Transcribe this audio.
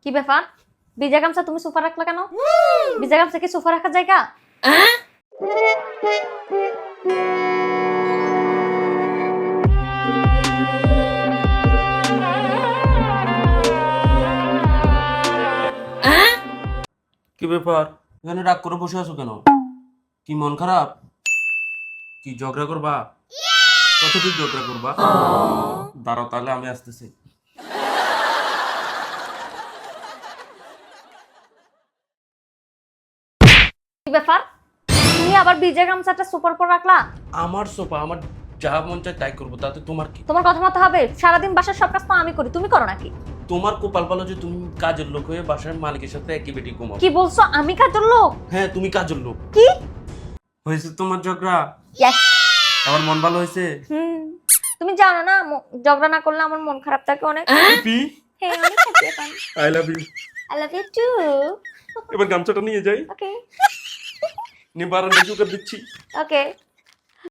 কি ব্যাপার? ভিজা গামছা তুমি সোফা রাখলা কেন? ভিজা গামছা কি সোফা রাখা জায়গা? কি ব্যাপার? এখানে রাগ করে বসে আছো কেন? কি মন খারাপ? কি ঝগড়া করবা? কতটুকু ঝগড়া করবা? দাঁড়াও তাহলে আমি আসতেছি। কি ব্যাপার? তুমি আবার ভিজা গামছাটা সোফার উপর রাখলা? আমার সোফা, আমার যা মন চায় তাই করবো, তাতে তোমার কি? তোমার কথা মতো হবে? সারাদিন বাসার সব কাজ তো আমি করি, তুমি করো নাকি? তোমার কপাল ভালো যে তুমি কাজের লোক হয়ে বাসার মালিকের সাথে একই বেটি ঘুমাও। কি বলছো? আমি কাজের লোক? হ্যাঁ, তুমি কাজের লোক। কি? হয়েছে তোমার ঝগড়া? Yes! আমার মন ভালো হয়েছে? তুমি জানো না ঝগড়া না করলে আমার মন খারাপ থাকে অনেক। পিপি, হ্যাঁ, অনেক happy এখন। I love you. I love you too. এবার গামছাটা নিয়ে যাই, Okay. নিয়ে বারান্দায় চুকার দিচ্ছি। Okay.